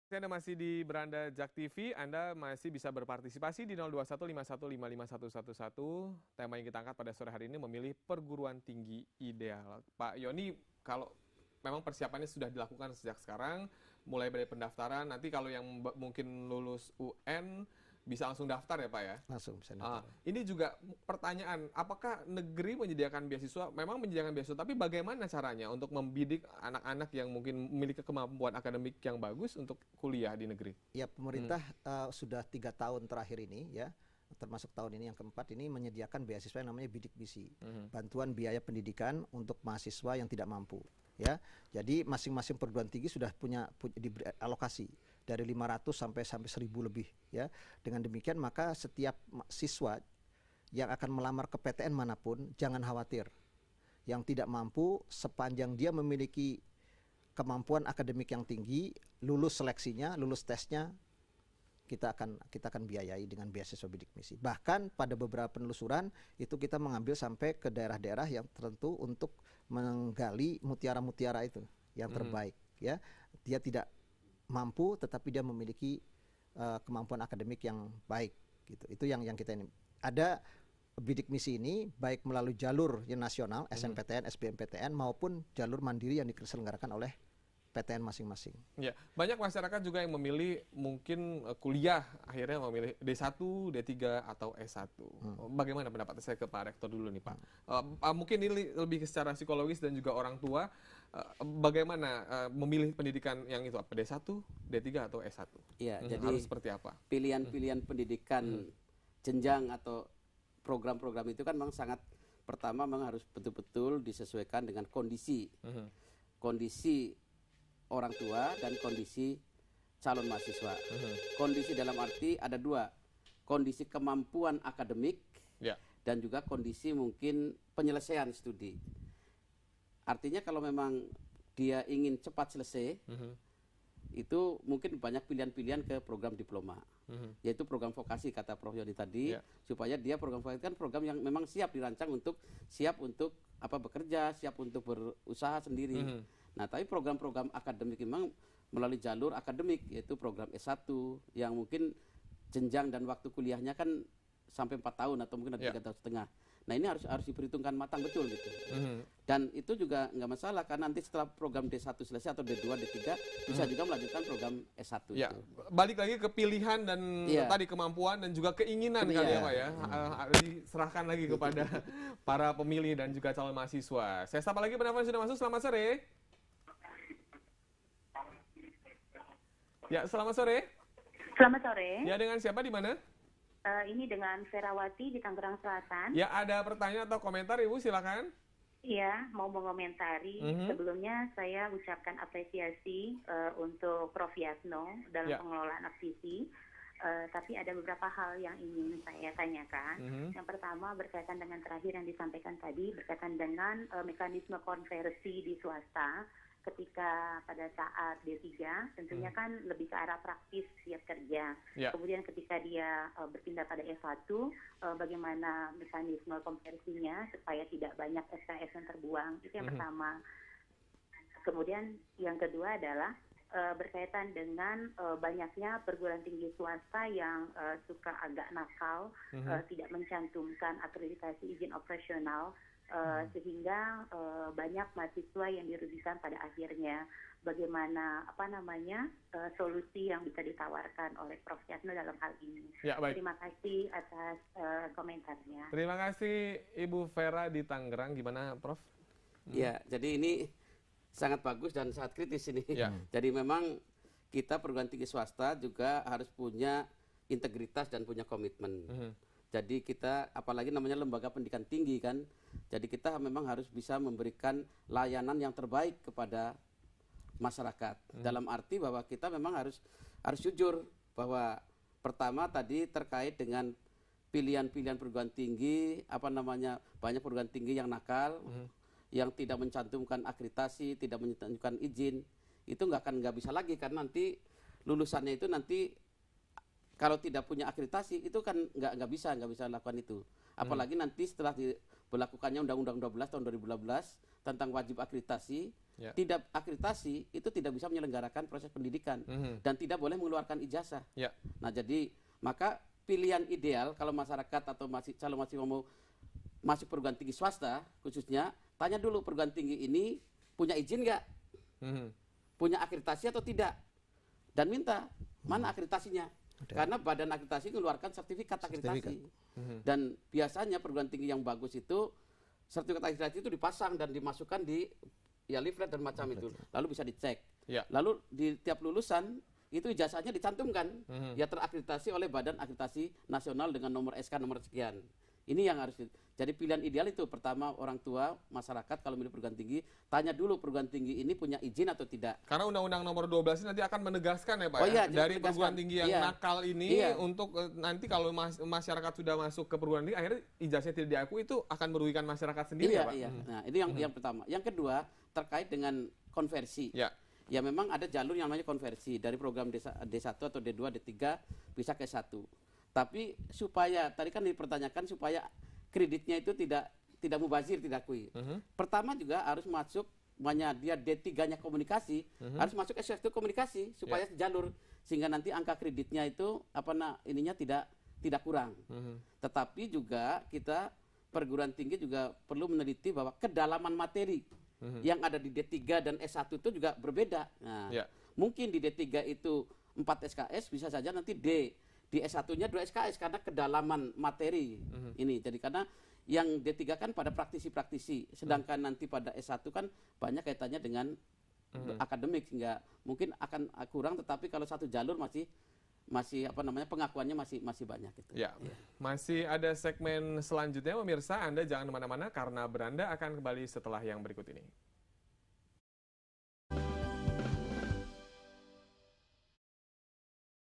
Anda masih di Beranda Jak TV, Anda masih bisa berpartisipasi di 02151551111. Tema yang kita angkat pada sore hari ini memilih perguruan tinggi ideal. Pak Yoni, kalau memang persiapannya sudah dilakukan sejak sekarang, mulai dari pendaftaran, nanti kalau yang mungkin lulus UN, bisa langsung daftar ya Pak ya? Langsung bisa daftar. Ini juga pertanyaan, apakah negeri menyediakan beasiswa? Memang menyediakan beasiswa, tapi bagaimana caranya untuk membidik anak-anak yang mungkin memiliki kemampuan akademik yang bagus untuk kuliah di negeri? Ya, pemerintah sudah 3 tahun terakhir ini ya, termasuk tahun ini yang keempat ini menyediakan beasiswa yang namanya bidik misi, bantuan biaya pendidikan untuk mahasiswa yang tidak mampu. Ya, jadi masing-masing perguruan tinggi sudah punya diberi alokasi dari 500 sampai 1000 lebih ya. Dengan demikian maka setiap siswa yang akan melamar ke PTN manapun jangan khawatir. Yang tidak mampu sepanjang dia memiliki kemampuan akademik yang tinggi, lulus seleksinya, lulus tesnya, kita akan biayai dengan beasiswa bidik misi. Bahkan pada beberapa penelusuran itu kita mengambil sampai ke daerah-daerah yang tertentu untuk menggali mutiara-mutiara itu yang terbaik ya. Dia tidak mampu tetapi dia memiliki kemampuan akademik yang baik gitu. Itu yang kita ini. Ada bidik misi ini baik melalui jalur yang nasional SNPTN, SBMPTN maupun jalur mandiri yang diselenggarakan oleh PTN masing-masing. Ya, banyak masyarakat juga yang memilih mungkin kuliah akhirnya memilih D1, D3 atau S1. Bagaimana pendapat saya ke Pak Rektor dulu nih Pak? Mungkin ini lebih secara psikologis dan juga orang tua, bagaimana memilih pendidikan yang itu apa D1, D3 atau S1? Iya, jadi harus seperti apa? Pilihan-pilihan pendidikan jenjang atau program-program itu kan memang sangat pertama memang harus betul-betul disesuaikan dengan kondisi orang tua dan kondisi calon mahasiswa. Kondisi dalam arti ada dua, kondisi kemampuan akademik dan juga kondisi mungkin penyelesaian studi. Artinya kalau memang dia ingin cepat selesai, itu mungkin banyak pilihan-pilihan ke program diploma, yaitu program vokasi kata Prof. Yoni tadi, supaya dia program vokasi kan program yang memang siap dirancang untuk bekerja, siap untuk berusaha sendiri. Nah, tapi program-program akademik memang melalui jalur akademik, yaitu program S1 yang mungkin jenjang dan waktu kuliahnya kan sampai 4 tahun atau mungkin ada 3 tahun setengah. Nah, ini harus diperhitungkan matang betul gitu. Dan itu juga nggak masalah karena nanti setelah program D1 selesai atau D2, D3 bisa juga melanjutkan program S1 ya, itu. Balik lagi ke pilihan dan tadi kemampuan dan juga keinginan kali ya Pak ya. Diserahkan lagi kepada para pemilih dan juga calon mahasiswa. Saya sapa lagi penelpon sudah masuk. Selamat sore. Ya, selamat sore. Selamat sore. Ya, dengan siapa di mana? Ini dengan Ferawati di Tangerang Selatan. Ya, ada pertanyaan atau komentar Ibu, silakan. Iya, mau mengomentari. Sebelumnya saya ucapkan apresiasi untuk Prof. Yatno dalam pengelolaan aktivis. Tapi ada beberapa hal yang ingin saya tanyakan. Yang pertama berkaitan dengan terakhir yang disampaikan tadi, berkaitan dengan mekanisme konversi di swasta. Ketika pada saat D3 tentunya kan lebih ke arah praktis siap kerja. Kemudian ketika dia berpindah pada S1, bagaimana mekanisme konversinya supaya tidak banyak SKS yang terbuang. Itu yang pertama. Kemudian yang kedua adalah berkaitan dengan banyaknya perguruan tinggi swasta yang suka agak nakal, tidak mencantumkan akreditasi izin operasional, sehingga banyak mahasiswa yang dirugikan pada akhirnya. Bagaimana solusi yang bisa ditawarkan oleh Prof. Yatno dalam hal ini? Ya, baik. Terima kasih atas komentarnya. Terima kasih Ibu Vera di Tangerang. Gimana Prof? Ya, jadi ini sangat bagus dan sangat kritis ini. Jadi memang kita perguruan tinggi swasta juga harus punya integritas dan punya komitmen. Jadi kita apalagi namanya lembaga pendidikan tinggi kan. Jadi kita memang harus bisa memberikan layanan yang terbaik kepada masyarakat. Dalam arti bahwa kita memang harus jujur bahwa pertama tadi terkait dengan pilihan-pilihan perguruan tinggi, banyak perguruan tinggi yang nakal, yang tidak mencantumkan akreditasi, tidak mencantumkan izin, itu nggak bisa lagi karena nanti lulusannya itu nanti kalau tidak punya akreditasi itu kan nggak bisa lakukan itu. Apalagi nanti setelah berlakukannya Undang-Undang 12 tahun 2012 tentang wajib akreditasi. Tidak akreditasi itu tidak bisa menyelenggarakan proses pendidikan dan tidak boleh mengeluarkan ijazah. Nah, jadi maka pilihan ideal kalau masyarakat atau calon mahasiswa mau masuk perguruan tinggi swasta khususnya, tanya dulu perguruan tinggi ini punya izin nggak, punya akreditasi atau tidak, dan minta mana akreditasinya. Karena badan akreditasi mengeluarkan sertifikat akreditasi. Dan biasanya perguruan tinggi yang bagus itu sertifikat akreditasi itu dipasang dan dimasukkan di leaflet dan macam itu, lalu bisa dicek. Lalu di tiap lulusan itu ijazahnya dicantumkan, ya terakreditasi oleh Badan Akreditasi Nasional dengan nomor SK nomor sekian. Ini yang harus jadi pilihan ideal itu. Pertama, orang tua, masyarakat kalau milih perguruan tinggi, tanya dulu perguruan tinggi ini punya izin atau tidak. Karena Undang-Undang nomor 12 ini nanti akan menegaskan ya Pak, dari perguruan tinggi yang nakal ini untuk nanti kalau masyarakat sudah masuk ke perguruan tinggi, akhirnya ijazahnya tidak diakui, itu akan merugikan masyarakat sendiri ya Pak. Nah, itu yang pertama. Yang kedua, terkait dengan konversi. Ya memang ada jalur yang namanya konversi dari program D1 atau D2, D3 bisa ke S1. Tapi supaya tadi kan dipertanyakan supaya kreditnya itu tidak mubazir, tidak akui. Pertama juga harus masuk dia D3-nya komunikasi, harus masuk S1 komunikasi supaya sejalur, sehingga nanti angka kreditnya itu ininya tidak kurang. Tetapi juga kita perguruan tinggi juga perlu meneliti bahwa kedalaman materi yang ada di D3 dan S1 itu juga berbeda. Nah, mungkin di D3 itu 4 SKS, bisa saja nanti di S1-nya 2 SKS karena kedalaman materi ini. Jadi karena yang D3 kan pada praktisi-praktisi, sedangkan nanti pada S1 kan banyak kaitannya dengan akademik, sehingga mungkin akan kurang, tetapi kalau satu jalur masih pengakuannya masih banyak gitu. Masih ada segmen selanjutnya pemirsa, Anda jangan kemana-mana karena Beranda akan kembali setelah yang berikut ini.